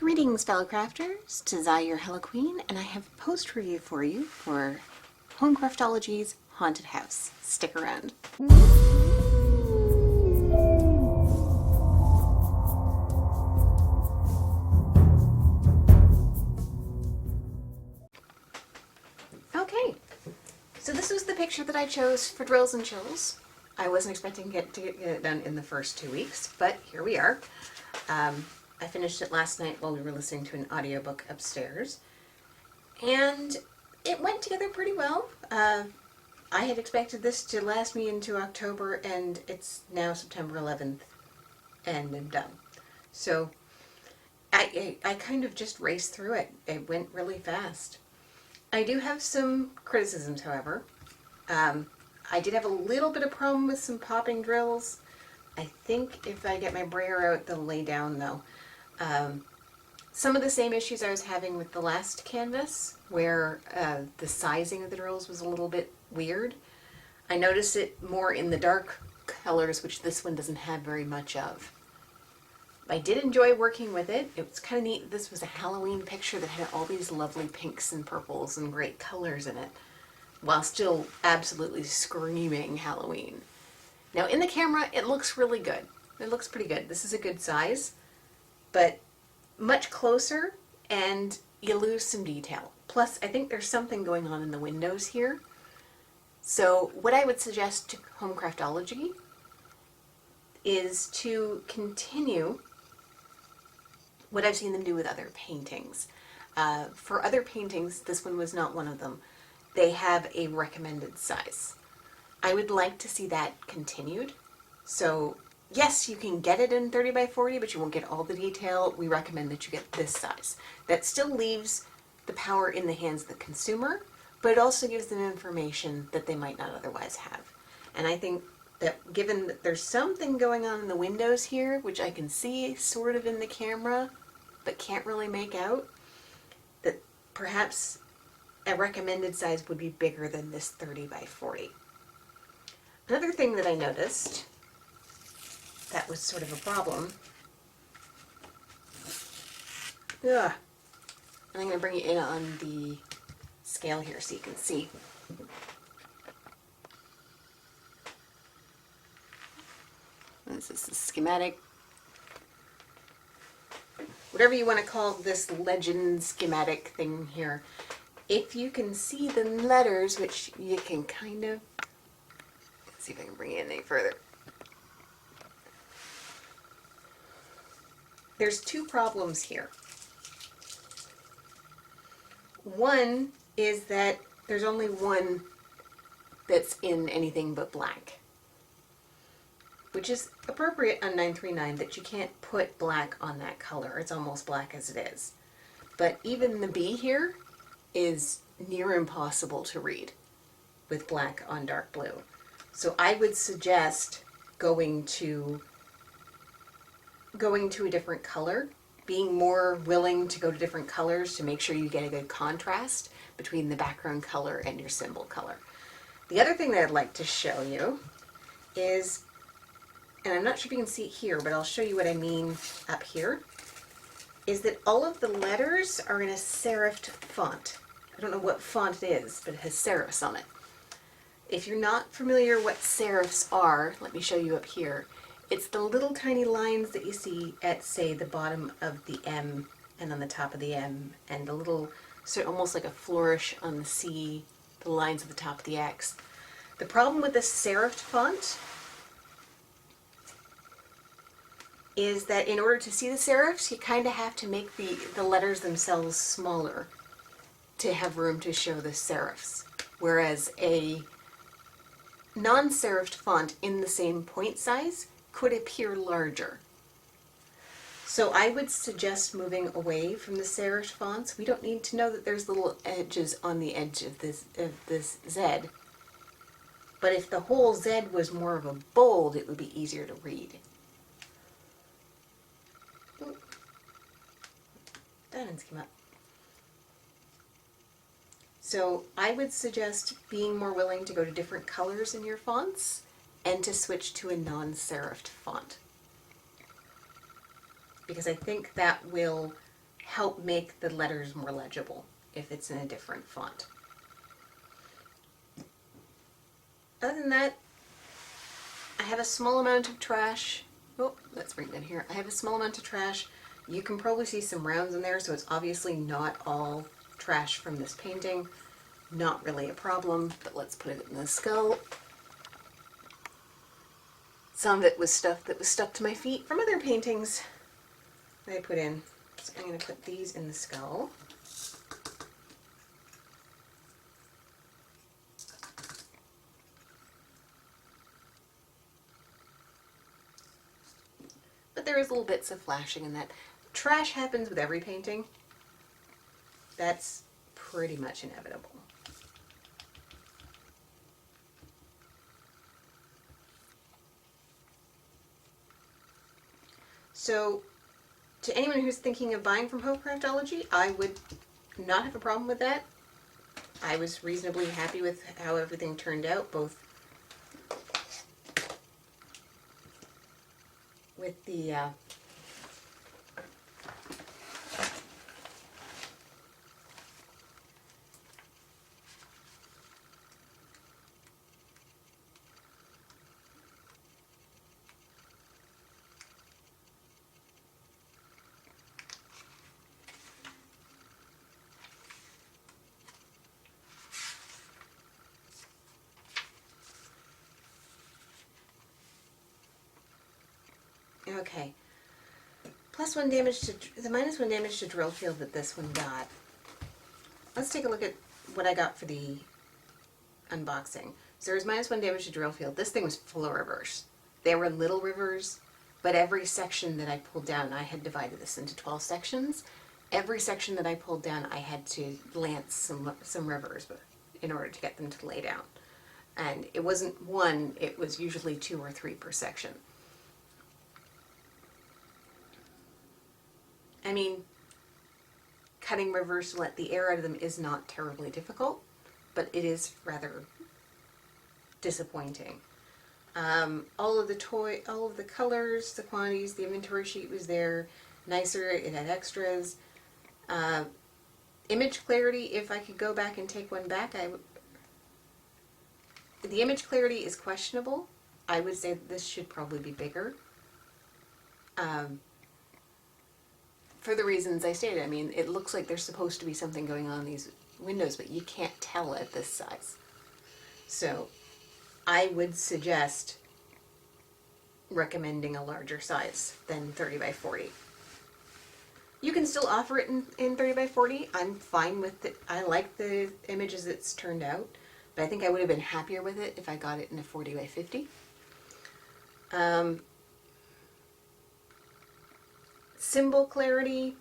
Greetings, fellow crafters. 'Tis I, your Hello Queen, and I have a post review for you for Home Craftology's Haunted House. Stick around. Okay, so this was the picture that I chose for Drills and Chills. I wasn't expecting to get it done in the first 2 weeks, but here we are. I finished it last night while we were listening to an audiobook upstairs, and it went together pretty well. I had expected this to last me into October, and it's now September 11th, and I'm done. So I kind of just raced through it. It went really fast. I do have some criticisms, however. I did have a little bit of problem with some popping drills. I think if I get my brayer out, they'll lay down though. Some of the same issues I was having with the last canvas, where the sizing of the drills was a little bit weird. I noticed it more in the dark colors, which this one doesn't have very much of. I did enjoy working with it. It was kind of neat. This was a Halloween picture that had all these lovely pinks and purples and great colors in it, while still absolutely screaming Halloween. Now in the camera, it looks really good. It looks pretty good. This is a good size, but much closer and you lose some detail. Plus, I think there's something going on in the windows here. So what I would suggest to Home Craftology is to continue what I've seen them do with other paintings. For other paintings, this one was not one of them. They have a recommended size. I would like to see that continued. So yes, you can get it in 30 by 40, but you won't get all the detail. We recommend that you get this size. That still leaves the power in the hands of the consumer, but it also gives them information that they might not otherwise have. And I think that given that there's something going on in the windows here, which I can see sort of in the camera, but can't really make out, that perhaps a recommended size would be bigger than this 30 by 40. Another thing that I noticed that was sort of a problem, and I'm going to bring it in on the scale here so you can see. This is the schematic. Whatever you want to call this legend schematic thing here. If you can see the letters, which you can kind of, let's see if I can bring it in any further. There's two problems here. One is that there's only one that's in anything but black, which is appropriate on 939, that you can't put black on that color. It's almost black as it is. But even the B here is near impossible to read with black on dark blue. So I would suggest going to a different color, being more willing to go to different colors to make sure you get a good contrast between the background color and your symbol color. The other thing that I'd like to show you is, and I'm not sure if you can see it here, but I'll show you what I mean up here, is that all of the letters are in a serifed font. I don't know what font it is, but it has serifs on it. If you're not familiar what serifs are, let me show you up here. It's the little tiny lines that you see at, say, the bottom of the M and on the top of the M, and the little, so almost like a flourish on the C, the lines at the top of the X. The problem with the serifed font is that in order to see the serifs, you kind of have to make the letters themselves smaller to have room to show the serifs. Whereas a non-serifed font in the same point size could appear larger. So I would suggest moving away from the serifed fonts. We don't need to know that there's little edges on the edge of this Z. But if the whole Z was more of a bold, it would be easier to read. Ooh. That didn't come up. So I would suggest being more willing to go to different colors in your fonts and to switch to a non-serifed font, because I think that will help make the letters more legible if it's in a different font. Other than that, I have a small amount of trash. Oh, let's bring that here. I have a small amount of trash. You can probably see some rounds in there, so it's obviously not all trash from this painting. Not really a problem, but let's put it in the skull. Some of it was stuff that was stuck to my feet from other paintings that I put in. So I'm going to put these in the skull. But there is little bits of flashing in that. Trash happens with every painting. That's pretty much inevitable. So, to anyone who's thinking of buying from HomeCraftology, I would not have a problem with that. I was reasonably happy with how everything turned out, both with the okay. +1 damage to the -1 damage to drill field that this one got. Let's take a look at what I got for the unboxing. So there's -1 damage to drill field. This thing was full of rivers. They were little rivers, but every section that I pulled down, I had divided this into 12 sections. Every section that I pulled down, I had to lance some rivers in order to get them to lay down. And it wasn't one, it was usually 2 or 3 per section. I mean, cutting rivers to let the air out of them is not terribly difficult, but it is rather disappointing. All of the colors, the quantities, the inventory sheet was there. Nicer, it had extras. Image clarity, if I could go back and take one back, the image clarity is questionable. I would say that this should probably be bigger. For the reasons I stated. I mean, it looks like there's supposed to be something going on in these windows, but you can't tell at this size. So I would suggest recommending a larger size than 30 by 40. You can still offer it in 30 by 40. I'm fine with it. I like the images it's turned out, but I think I would have been happier with it if I got it in a 40 by 50. Symbol clarity.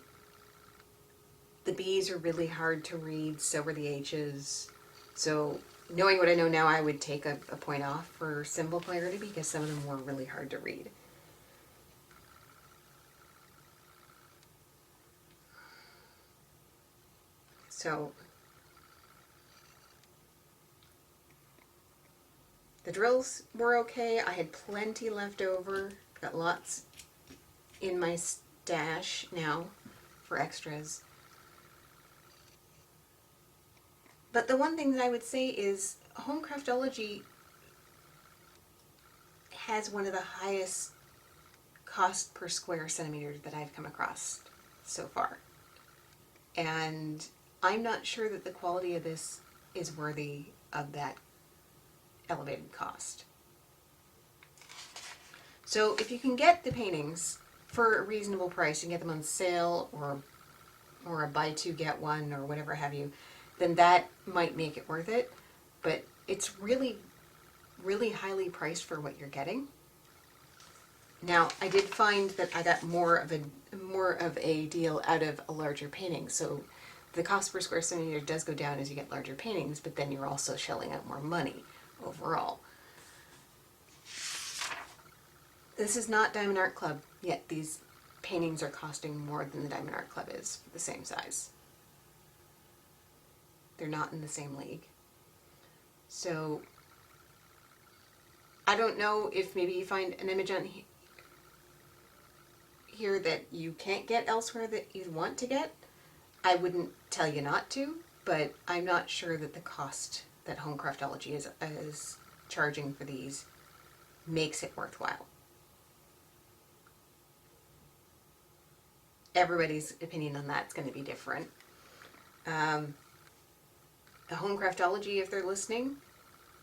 The B's are really hard to read, so are the H's. So knowing what I know now, I would take a point off for symbol clarity because some of them were really hard to read. So the drills were okay. I had plenty left over. Got lots in my stash now for extras. But the one thing that I would say is Home Craftology has one of the highest cost per square centimeter that I've come across so far. And I'm not sure that the quality of this is worthy of that elevated cost. So if you can get the paintings for a reasonable price and get them on sale or a buy two get one or whatever have you, then that might make it worth it. But it's really, really highly priced for what you're getting. Now, I did find that I got more of a deal out of a larger painting. So the cost per square centimeter does go down as you get larger paintings, but then you're also shelling out more money overall. This is not Diamond Art Club, yet these paintings are costing more than the Diamond Art Club is for the same size. They're not in the same league. So I don't know if maybe you find an image on here that you can't get elsewhere that you want to get, I wouldn't tell you not to, but I'm not sure that the cost that Home Craftology is charging for these makes it worthwhile. Everybody's opinion on that's going to be different. The Home Craftology, if they're listening,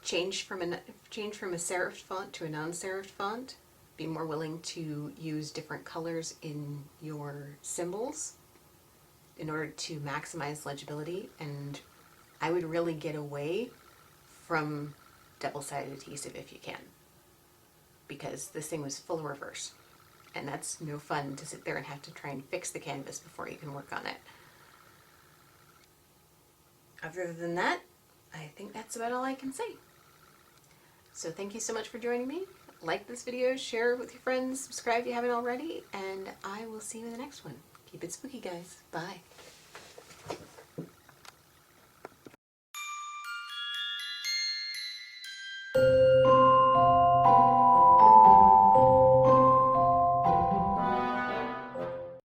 change from a serifed font to a non-serifed font. Be more willing to use different colors in your symbols in order to maximize legibility, and I would really get away from double-sided adhesive if you can, because this thing was full of reverse, and that's no fun to sit there and have to try and fix the canvas before you can work on it. Other than that, I think that's about all I can say. So thank you so much for joining me. Like this video, share it with your friends, subscribe if you haven't already, and I will see you in the next one. Keep it spooky, guys. Bye.